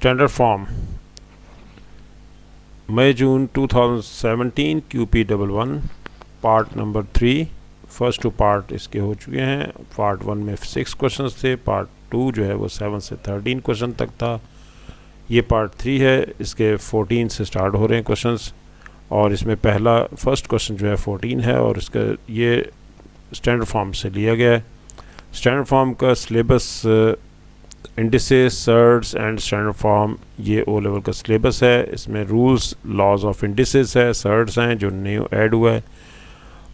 Standard form मई जून 2017 QP11 part number 3 first 2 part इसके हो चुके हैं। पार्ट 1 में 6 क्वेश्चंस थे, पार्ट 2 जो है वो 7 से 13 क्वेश्चन तक था। ये पार्ट 3 है, इसके 14 से स्टार्ट हो रहे हैं क्वेश्चंस और इसमें फर्स्ट क्वेश्चन जो है 14 है और इसका ये स्टैंडर्ड फॉर्म से लिया गया है। स्टैंडर्ड फॉर्म का syllabus indices, surds and standard form ये ओ लेवल का सिलेबस है। इसमें रूल्स, लॉज ऑफ इंडिसेस है, सर्ड्स हैं जो न्यू ऐड हुआ है,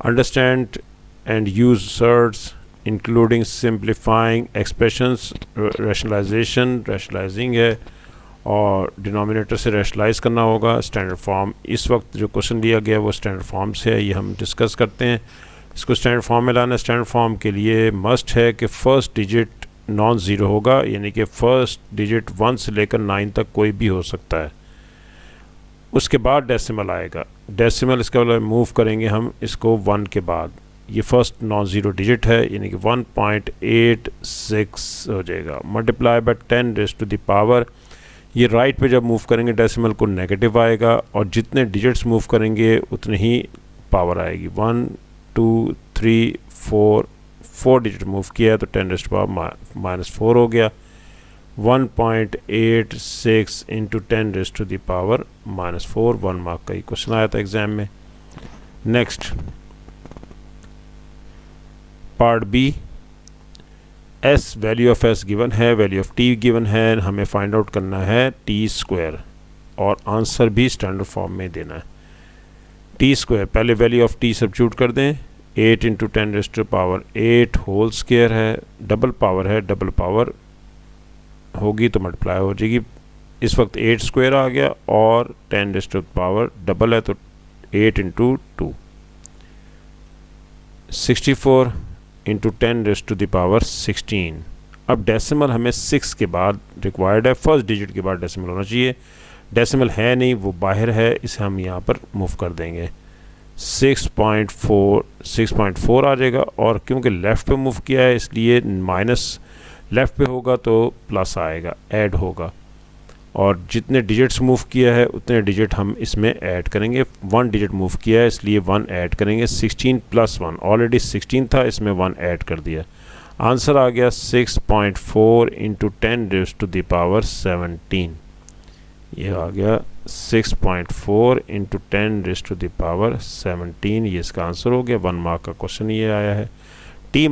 understand and use surds including simplifying expressions, rationalising है और डिनोमिनेटर से रैशनलाइज करना होगा। स्टैंडर्ड फॉर्म इस वक्त जो क्वेश्चन लिया गया वो स्टैंडर्ड फॉर्म से है, ये हम डिस्कस करते हैं। इसको स्टैंडर्ड फॉर्म में लाना, स्टैंडर्ड फॉर्म के लिए मस्ट है कि फर्स्ट डिजिट नॉन ज़ीरो होगा, यानी कि फर्स्ट डिजिट 1 से लेकर 9 तक कोई भी हो सकता है। उसके बाद डेसिमल आएगा, डेसिमल इसका मतलब मूव करेंगे हम इसको 1 के बाद। ये फर्स्ट नॉन ज़ीरो डिजिट है यानी कि 1.86 हो जाएगा, multiply by 10 raise to the power. ये राइट पे जब मूव करेंगे डेसिमल को नेगेटिव आएगा और जितने डिजिट्स मूव करेंगे उतने ही पावर आएगी। 1 2 3 4 डिजिट मूव किया है तो 10 रेज़ टू पावर -4 हो गया। 1.86 into 10 raise to the power -4, 1 mark का ही क्वेश्चन आया था एग्जाम में। Next part B, S value of S given है, वैल्यू ऑफ टी गिवन है, हमें फाइंड आउट करना है टी स्क्वायर और आंसर भी स्टैंडर्ड फॉर्म में देना है। टी स्क्वायर पहले वैल्यू ऑफ टी सब्स्टिट्यूट कर दें, 8 into 10 raise to power 8 whole square है, डबल पावर है, डबल पावर होगी तो मल्टीप्लाई हो जाएगी। इस वक्त 8 स्क्वायर आ गया और 10 रेज़ टू पावर डबल है तो 8 into 2 64 into 10 raise to the power 16। अब डेसिमल हमें 6 के बाद रिक्वायर्ड है, फर्स्ट डिजिट के बाद डेसिमल होना चाहिए। डेसिमल है नहीं, वो बाहर है, इसे हम यहाँ पर मूव कर देंगे। 6.4 आ जाएगा और क्योंकि लेफ़्ट पे मूव किया है इसलिए माइनस लेफ़्ट पे होगा तो प्लस आएगा, ऐड होगा और जितने डिजिट्स मूव किया है उतने डिजिट हम इसमें ऐड करेंगे। 1 डिजिट मूव किया है इसलिए 1 ऐड करेंगे। 16 + 1, ऑलरेडी 16 था, इसमें 1 ऐड कर दिया। आंसर आ गया 6.4 into 10 raise to the power 17। ये आ गया 6.4 into 10 raise to the power 17, ये इसका आंसर हो गया। 1 मार्क का क्वेश्चन ये आया है। T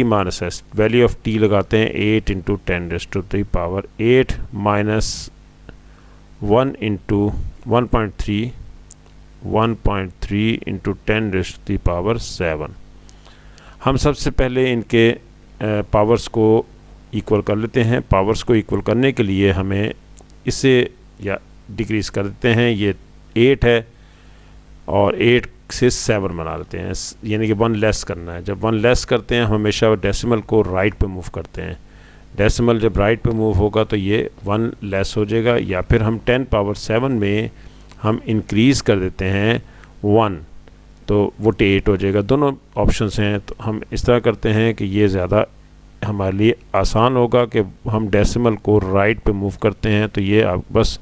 minus S value of T लगाते हैं 8 into 10 raise to the power 8 minus 1 into 1.3 into 10 raise to the power 7। हम सबसे पहले इनके पावर्स को इक्वल कर लेते हैं। पावर्स को इक्वल करने के लिए हमें इसे या डिक्रीज़ कर देते हैं। ये 8 है और 8 से 7 बना लेते हैं, यानी कि 1 लेस करना है। जब 1 लेस करते हैं हम हमेशा डेसिमल को राइट पे मूव करते हैं। डेसिमल जब राइट पे मूव होगा तो ये 1 लेस हो जाएगा, या फिर हम 10 पावर 7 में हम इंक्रीज़ कर देते हैं 1 तो वो 8 हो जाएगा। दोनों ऑप्शंस हैं, तो हम इस तरह करते हैं कि ये ज़्यादा हमारे लिए आसान होगा कि हम डेसिमल को राइट पे मूव करते हैं तो ये अब बस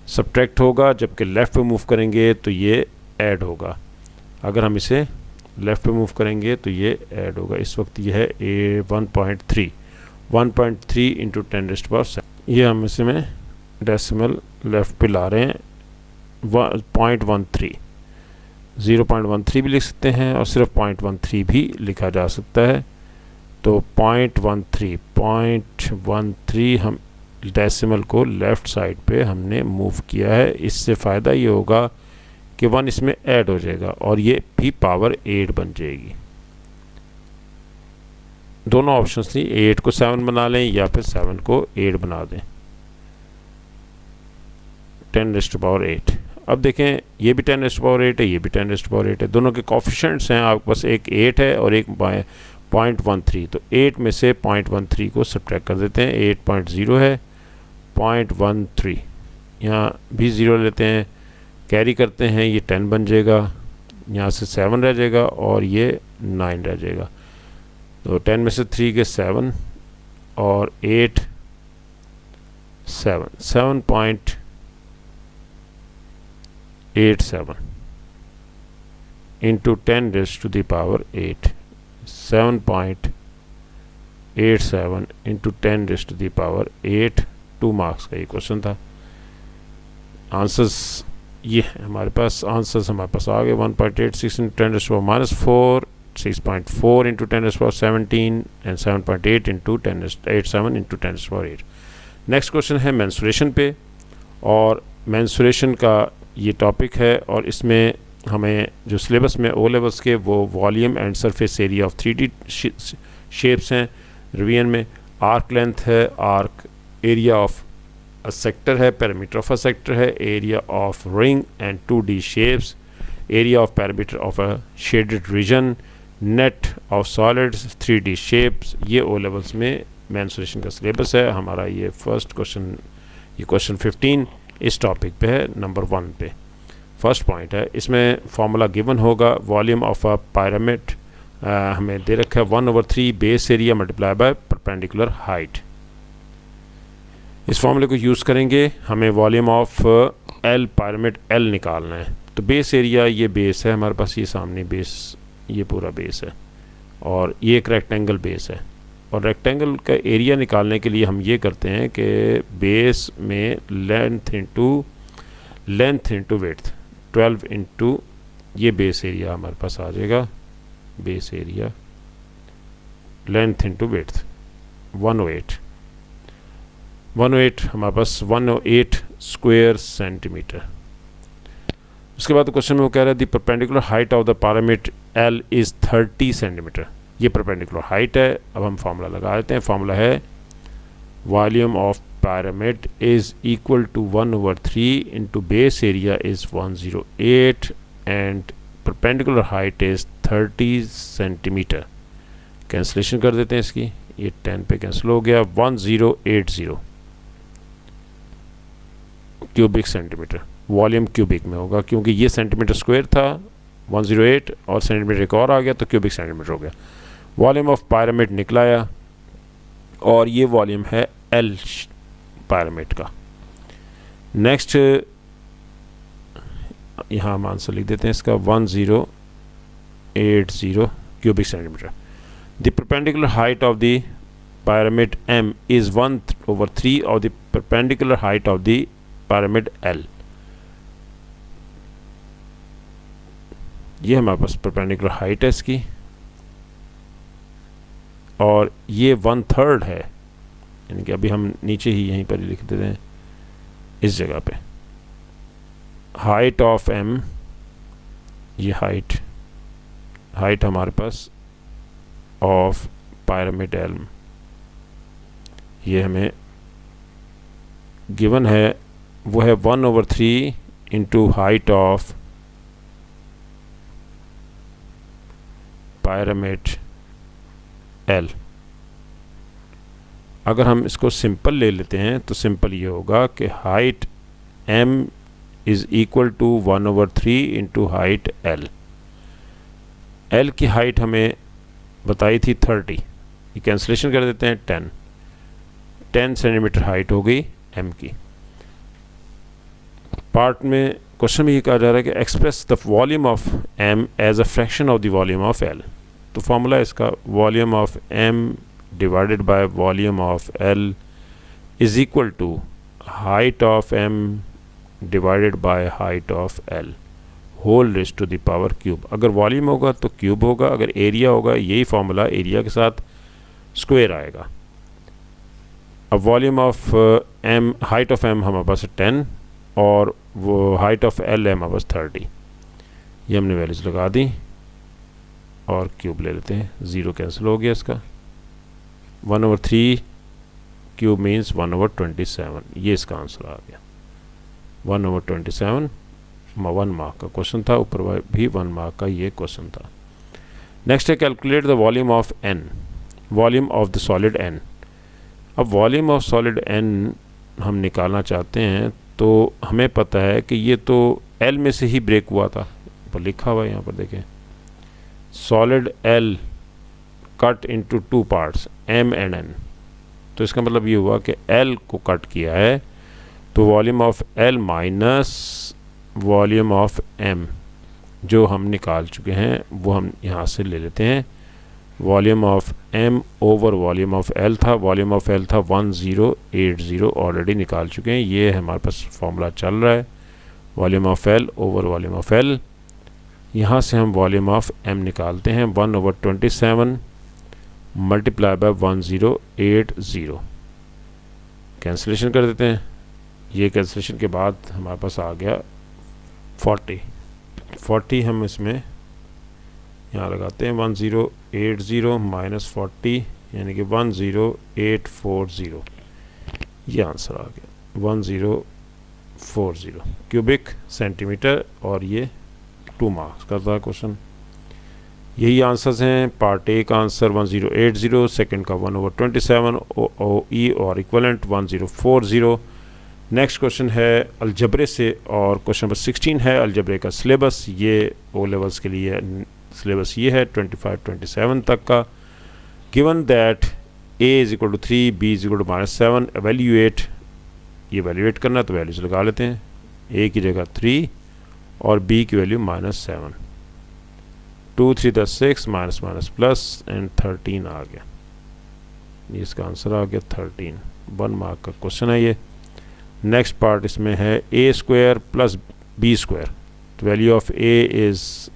सब्ट्रैक्ट होगा, जबकि लेफ़्ट पे मूव करेंगे तो ये ऐड होगा। अगर हम इसे लेफ़्ट पे मूव करेंगे तो ये ऐड होगा। इस वक्त ये है 1.3 इंटू 10 रेज़ टू पावर 7। ये हम इसमें डेसिमल लेफ़्ट पे ला रहे हैं 0.13 भी लिख सकते हैं और सिर्फ 0.13 भी लिखा जा सकता है। तो 0.13 हम डेसिमल को लेफ़्ट साइड पे हमने मूव किया है। इससे फ़ायदा ये होगा कि 1 इसमें ऐड हो जाएगा और ये भी पावर 8 बन जाएगी। दोनों ऑप्शंस थी, 8 को 7 बना लें या फिर 7 को 8 बना दें। 10 रेज़ टू पावर 8। अब देखें ये भी 10 रेज़ टू पावर 8 है, ये भी 10 रेज़ टू पावर 8 है। दोनों के कोफिशिएंट्स हैं, आपके पास एक 8 है और एक 0.13, तो 8 में से 0.13 को सब्ट्रैक्ट कर देते हैं। 8.0 है, 0.13 यहाँ भी 0 लेते हैं, कैरी करते हैं, ये 10 बन जाएगा, यहाँ से 7 रह जाएगा और ये 9 रह जाएगा। तो 10 में से 3 के 7 और 8 7.87 into 10 raised to the power 8. 7.87 into 10 raised to the power 8, 2 marks का ये क्वेश्चन था। आंसर्स ये है हमारे पास, आंसर्स हमारे पास आ गए 1.86 into 10 raise to power -4, 6.4 into 10 raise to power 17 and 7.8 into 1087 into 10 raise to power 8। Next question है मेंसुरेशन पे, और मेंसुरेशन का ये टॉपिक है, और इसमें हमें जो सिलेबस में ओ लेवल्स के वो volume and surface area of 3D shapes हैं, रिवीजन में आर्क लेंथ है, arc area of a sector है, पैरामीटर ऑफ अ सेक्टर है, area of ring and 2D shapes, area of parameter of a shaded region, net of solids, 3D shapes. ये O levels में mensuration का syllabus है हमारा। ये first question, ये question 15 इस टॉपिक पे है, नंबर 1 पे। फर्स्ट पॉइंट है, इसमें फार्मूला गिवन होगा वॉल्यूम ऑफ अ पिरामिड, हमें दे रखा है 1/3 base area multiply by perpendicular height. इस फॉर्मूले को यूज़ करेंगे, हमें volume of L pyramid L निकालना है। तो बेस एरिया, ये बेस है हमारे पास, ये सामने बेस, ये पूरा बेस है, और ये एक रेक्टेंगल बेस है। और रेक्टेंगल का एरिया निकालने के लिए हम ये करते हैं कि बेस में लेंथ इंटू विड्थ 12 इंटू, ये बेस एरिया हमारे पास आ जाएगा, base area length into width 108 हमारे पास 108 स्क्वायर सेंटीमीटर। उसके बाद क्वेश्चन में वो कह रहा है the perpendicular height of the pyramid L is 30 centimetre. ये परपेंडिकुलर हाइट है। अब हम फार्मूला लगा देते हैं। फार्मूला है volume of pyramid is equal to 1/3 into base area is 108 and perpendicular height is 30 centimetre. Cancellation कर देते हैं इसकी, ये 10 पे कैंसिल हो गया, 1080 क्यूबिक सेंटीमीटर। वॉल्यूम क्यूबिक में होगा क्योंकि ये सेंटीमीटर स्क्वायर था 108 और सेंटीमीटर एक और आ गया तो क्यूबिक सेंटीमीटर हो गया। वॉल्यूम ऑफ पिरामिड निकलाया और ये वॉल्यूम है एल पिरामिड का। नेक्स्ट यहाँ हम आंसर लिख देते हैं इसका 1080 cubic centimetre. The perpendicular height of the pyramid M is 1/3 of the perpendicular height of the pyramid L। ये हमारे पास परपेंडिकुलर हाइट है इसकी, और ये 1/3 है, यानी कि अभी हम नीचे ही यहीं पर लिख देते हैं इस जगह पे। हाइट ऑफ M, ये हाइट हमारे पास ऑफ pyramid L, ये हमें गिवन है, वो है 1/3 into height of pyramid L। अगर हम इसको सिंपल ले लेते हैं तो सिंपल ये होगा कि height M is equal to 1/3 into height L। L की हाइट हमें बताई थी 30, ये कैंसिलेशन कर देते हैं 10 सेंटीमीटर हाइट हो गई M की। पार्ट में क्वेश्चन में ये कहा जा रहा है कि express the volume of M as a fraction of the volume of L। तो फॉर्मूला इसका volume of M divided by volume of L is equal to height of M divided by height of L whole raise to the power cube. अगर volume होगा तो cube होगा, अगर area होगा यही formula area के साथ स्क्वायर आएगा। अब volume of M, height of M हमारे पास 10 और वो हाइट ऑफ L है हमारे पास 30। ये हमने वैल्यूज लगा दी और क्यूब ले लेते हैं, 0 कैंसिल हो गया इसका। 1/3 क्यूब मीन्स 1/27, ये इसका आंसर आ गया 1/27। 1 मार्क का क्वेश्चन था, ऊपर भी 1 मार्क का ये क्वेश्चन था। नेक्स्ट है calculate the volume of N, volume of the solid N। अब वॉल्यूम ऑफ सॉलिड N हम निकालना चाहते हैं तो हमें पता है कि ये तो L में से ही ब्रेक हुआ था, पर लिखा हुआ है यहाँ पर देखें, solid L cut into 2 parts M and N। तो इसका मतलब ये हुआ कि एल को कट किया है, तो volume of L minus volume of M जो हम निकाल चुके हैं वो हम यहाँ से ले लेते हैं। Volume of M over volume of L था, वॉल्यूम ऑफ एल था 1080, ऑलरेडी निकाल चुके हैं, ये हमारे पास फॉर्मूला चल रहा है। Volume of L over volume of L, यहाँ से हम वॉल्यूम ऑफ एम निकालते हैं 1/27 मल्टीप्लाई बाय 1080, कैंसिलेशन कर देते हैं। ये कैंसिलेशन के बाद हमारे पास आ गया 40 हम इसमें यहाँ लगाते हैं 1080 माइनस 40 यानी कि 10840, ये आंसर आ गया 1040 क्यूबिक सेंटीमीटर, और ये 2 मार्क्स का था क्वेश्चन। यही आंसर्स हैं। पार्ट ए का आंसर 1080, सेकंड का 1/27 OE और इक्वलेंट 1040। नेक्स्ट क्वेश्चन है अलजबरे से, और क्वेश्चन नंबर 16 है अलजबरे का सिलेबस। ये ओ लेवल्स के लिए सिलेबस ये है 25-27 तक का। Given that a = 3, b = -7, evaluate, ये एवेल्यूएट करना है तो वैल्यूज लगा लेते हैं। a की जगह 3 और b की value -7, 2 3 10 6 minus minus plus and 13 आ गया, ये इसका आंसर आ गया 13। 1 मार्क का क्वेश्चन है ये। नेक्स्ट पार्ट इसमें है a² + b², तो value of a is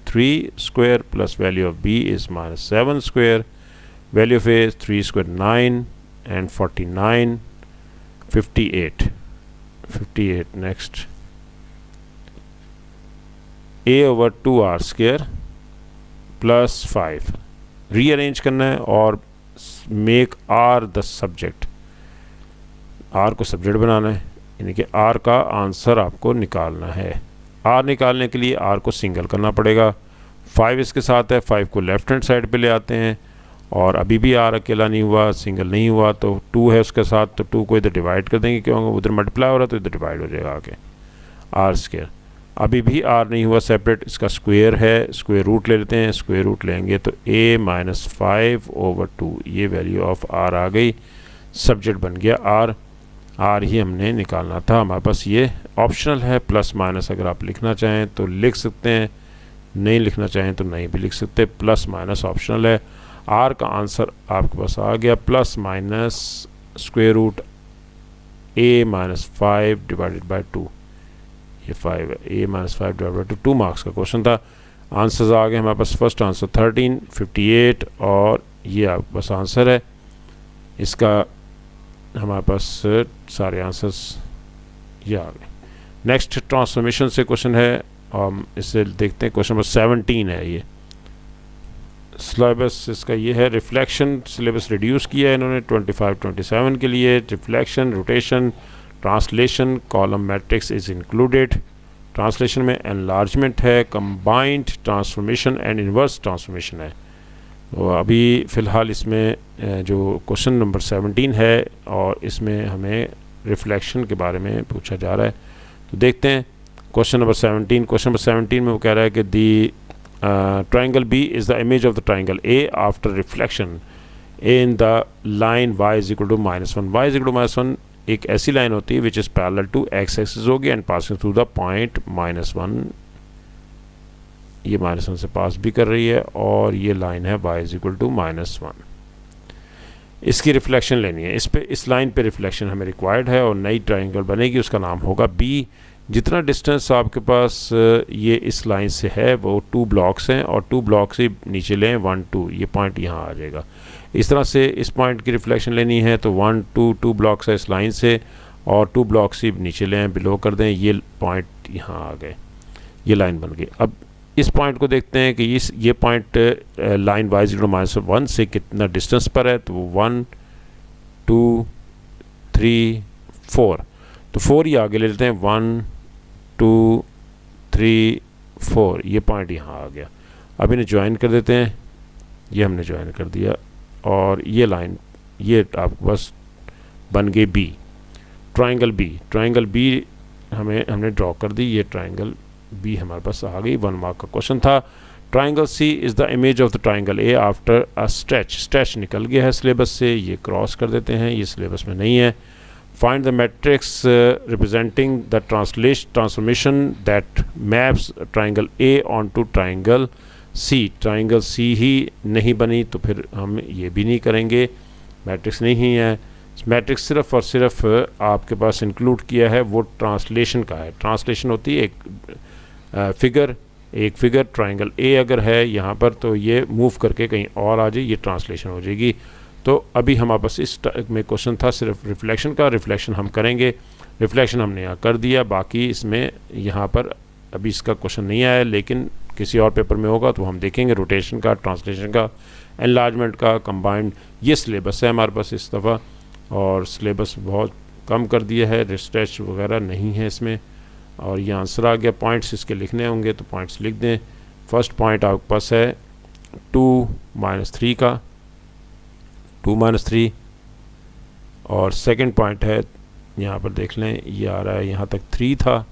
3² plus value of b is -7², value of a is 3² 9 and 49 58। Next a/2r² + 5 rearrange करना है और make r the subject, r को सब्जेक्ट बनाना है, यानी कि r का आंसर आपको निकालना है। r निकालने के लिए r को सिंगल करना पड़ेगा। 5 इसके साथ है, 5 को लेफ्ट हैंड साइड पे ले आते हैं, और अभी भी r अकेला नहीं हुआ, सिंगल नहीं हुआ, तो 2 है उसके साथ, तो 2 को इधर डिवाइड कर देंगे, क्योंकि उधर मल्टीप्लाई हो रहा है तो इधर डिवाइड हो जाएगा आगे r²। अभी भी r नहीं हुआ सेपरेट, इसका स्क्वायर है, स्क्वायर रूट ले लेते हैं, स्क्वायर रूट लेंगे तो a - 5/2, ये वैल्यू ऑफ r आ गई, सब्जेक्ट बन गया r ही हमने निकालना था। हमारे पास ये ऑप्शनल है, प्लस माइनस अगर आप लिखना चाहें तो लिख सकते हैं, नहीं लिखना चाहें तो नहीं भी लिख सकते, प्लस माइनस ऑप्शनल है। r का आंसर आपके पास आ गया +- स्क्वायर रूट a - 5/2, ये 5 है, a - 5/2, 2 मार्क्स का क्वेश्चन था। आंसर्स आ गए हमारे पास। फर्स्ट आंसर 13, 58, और ये आपके पास आंसर है। इसका हमारे पास सारे आंसर्स ये आ गए। नेक्स्ट ट्रांसफॉर्मेशन से क्वेश्चन है, इससे देखते हैं। क्वेश्चन नंबर 17 है ये। सिलेबस इसका ये है, रिफ्लेक्शन सिलेबस रिड्यूस किया है इन्होंने 25-27 के लिए। Reflection, rotation, translation, column matrix is included. Translation में एनलार्जमेंट है, combined transformation and inverse transformation है। तो अभी फ़िलहाल इसमें जो क्वेश्चन नंबर 17 है, और इसमें हमें रिफ्लेक्शन के बारे में पूछा जा रहा है, तो देखते हैं क्वेश्चन नंबर 17। क्वेश्चन नंबर 17 में वो कह रहा है कि the triangle B is the image of the triangle A after reflection in the line y = -1। y = -1 एक ऐसी लाइन होती है which is parallel to x axis होगी and passing through the point -1, ये -1 से पास भी कर रही है, और ये लाइन है y = -1। इसकी रिफ्लेक्शन लेनी है, इस लाइन पे रिफ्लेक्शन हमें रिक्वायर्ड है, और नई ट्राइंगल बनेगी, उसका नाम होगा b। जितना डिस्टेंस आपके पास ये इस लाइन से है वो 2 ब्लॉक्स हैं, और 2 ब्लॉक से नीचे लें 1 2, ये पॉइंट यहाँ आ जाएगा। इस तरह से इस पॉइंट की रिफ्लेक्शन लेनी है तो 1 2 ब्लॉक्स है इस लाइन से, और 2 ब्लॉक्स ही नीचे लें, बिलो कर दें, ये पॉइंट यहाँ आ गए, ये लाइन बन गई। अब इस पॉइंट को देखते हैं कि ये पॉइंट लाइन y = -1 से कितना डिस्टेंस पर है, तो 1 2 3 4, तो 4 ही आगे ले लेते हैं, 1 2 3 4, ये पॉइंट यहाँ आ गया। अब इन्हें ज्वाइन कर देते हैं, ये हमने ज्वाइन कर दिया, और ये लाइन ये आपके पास बन गई बी, ट्राइंगल बी हमने ड्रॉ कर दी, ये ट्राइंगल बी हमारे पास आ गई। 1 मार्क का क्वेश्चन था। Triangle C is the image of the triangle A after a stretch निकल गया है सिलेबस से, ये क्रॉस कर देते हैं, ये सिलेबस में नहीं है। Find the matrix representing the transformation that maps triangle A onto triangle C. Triangle C ही नहीं बनी तो फिर हम ये भी नहीं करेंगे, मैट्रिक्स नहीं है। मैट्रिक्स सिर्फ और सिर्फ आपके पास इंक्लूड किया है वो ट्रांसलेशन का है। ट्रांसलेशन होती है एक फिगर ट्राइंगल ए अगर है यहाँ पर तो ये मूव करके कहीं और आ जाए, ये ट्रांसलेशन हो जाएगी। तो अभी हमारे पास इस में क्वेश्चन था सिर्फ रिफ्लेक्शन का, रिफ्लेक्शन हम करेंगे, रिफ्लेक्शन हमने यहाँ कर दिया। बाकी इसमें यहाँ पर अभी इसका क्वेश्चन नहीं आया, लेकिन किसी और पेपर में होगा तो हम देखेंगे। रोटेशन का, ट्रांसलेशन का, एनलार्जमेंट का, कंबाइंड, ये सिलेबस है हमारे पास इस दफ़ा, और सिलेबस बहुत कम कर दिया है, रिस्ट्रेच वगैरह नहीं है इसमें। और ये आंसर आ गया। पॉइंट्स इसके लिखने होंगे तो पॉइंट्स लिख दें। फर्स्ट पॉइंट आपके पास है 2-3 का, 2-3, और सेकंड पॉइंट है यहाँ पर देख लें, ये आ रहा है यहाँ तक 3 था,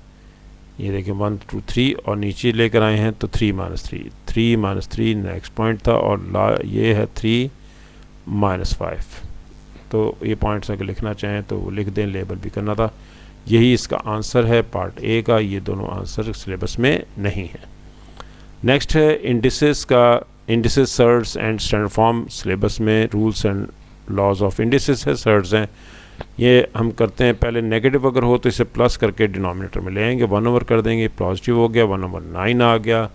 ये देखें 1 2 3 और नीचे लेकर आए हैं तो 3-3 नेक्स्ट पॉइंट था, और ये है 3-5। तो ये पॉइंट्स अगर लिखना चाहें तो वो लिख दें, लेबल भी करना था। यही इसका आंसर है पार्ट ए का, ये दोनों आंसर सिलेबस में नहीं है। नेक्स्ट है इंडिसेस का। Indices, surds and standard form syllabus में rules and laws of indices है, सर्ट्स हैं। ये हम करते हैं पहले नेगेटिव अगर हो तो इसे प्लस करके डिनोमिनेटर में ले आएंगे, 1 कर देंगे, पॉजिटिव हो गया 1/9 आ गया,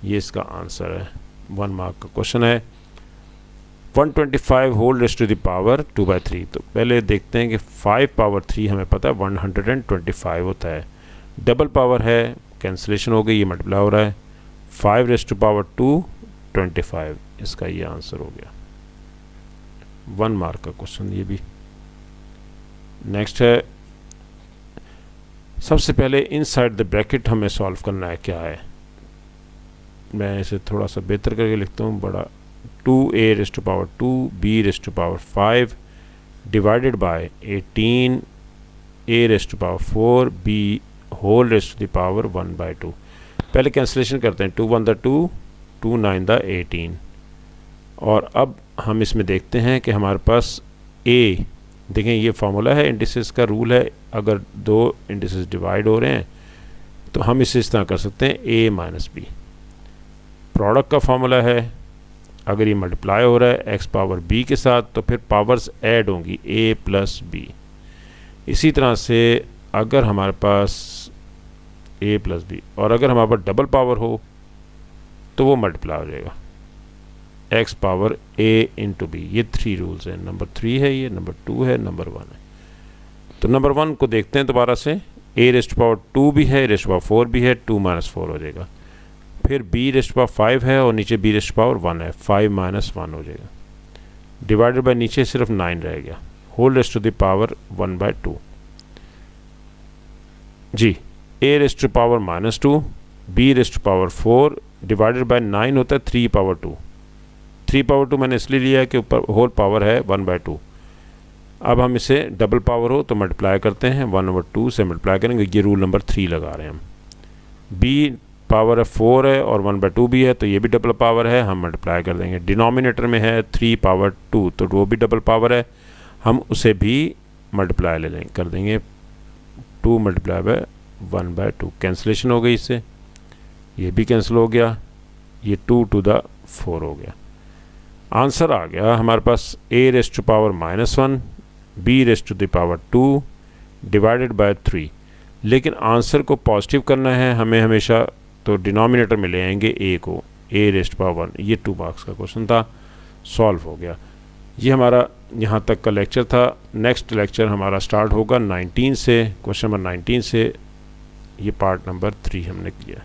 ये इसका आंसर है। 1 मार्क का क्वेश्चन है। 125 whole raised to the power 2/3। तो पहले देखते हैं कि 5 पावर 3 हमें पता है 125 होता है, डबल पावर है, कैंसिलेशन हो गई, ये मल्टीप्लाई हो रहा है। 5 रेज़्ड टू पावर 2 25, इसका ये आंसर हो गया। 1 मार्क का क्वेश्चन ये भी। नेक्स्ट है, सबसे पहले इनसाइड द ब्रैकेट हमें सॉल्व करना है, क्या है, मैं इसे थोड़ा सा बेहतर करके लिखता हूँ, बड़ा 2a raised to power 2 b raised to power 5 divided by 18 a raised to power 4 b whole raised to the power 1/2। पहले कैंसिलेशन करते हैं, 2 1 2, 2 9 18। और अब हम इसमें देखते हैं कि हमारे पास a, देखें ये फार्मूला है, इंडिसेस का रूल है, अगर दो इंडिसेस डिवाइड हो रहे हैं तो हम इसे इस तरह कर सकते हैं a माइनस बी। प्रोडक्ट का फार्मूला है, अगर ये मल्टीप्लाई हो रहा है x पावर b के साथ तो फिर पावर्स ऐड होंगी a प्लस b। इसी तरह से अगर हमारे पास a प्लस b और अगर हमारे पास डबल पावर हो तो वो मल्टीप्लाई हो जाएगा, x power a into b। ये 3 रूल्स हैं, नंबर 3 है, ये नंबर 2 है, नंबर 1 है। तो नंबर 1 को देखते हैं दोबारा से, a रेज़्ड टू पावर 2 भी है, रेज़्ड टू पावर 4 भी है, 2 - 4 हो जाएगा। फिर b रेज़्ड टू पावर 5 है और नीचे b रेज़्ड टू पावर 1 है, 5 - 1 हो जाएगा, डिवाइडेड बाय नीचे सिर्फ 9 रह गया, whole raised to the power 1/2 जी। a raised to power -2, b raised to power 4 divided by 9 होता है 3/2। 3/2 मैंने इसलिए लिया है कि ऊपर होल पावर है 1/2। अब हम इसे डबल पावर हो तो मल्टीप्लाई करते हैं, 1/2 से मल्टीप्लाई करेंगे, ये रूल नंबर 3 लगा रहे हैं हम। b पावर 4 है और 1/2 भी है तो ये भी डबल पावर है, हम मल्टीप्लाई कर देंगे। डिनोमिनेटर में है 3 पावर 2 तो वो भी डबल पावर है, हम उसे भी मल्टीप्लाई ले लेंगे, कर देंगे 2 मल्टीप्लाई बाय 1/2। कैंसिलेशन हो गई, इससे ये भी कैंसिल हो गया, ये 2 to the 4 हो गया। आंसर आ गया हमारे पास a raised to power -1 b raised to the power 2 divided by 3। लेकिन आंसर को पॉजिटिव करना है हमें हमेशा, तो डिनोमिनेटर में ले आएंगे a को, a रेज़्ड टू पावर 1। ये 2 मार्क्स का क्वेश्चन था, सॉल्व हो गया। ये हमारा यहाँ तक का लेक्चर था। नेक्स्ट लेक्चर हमारा स्टार्ट होगा 19 से, क्वेश्चन नंबर 19 से। ये पार्ट नंबर 3 हमने किया।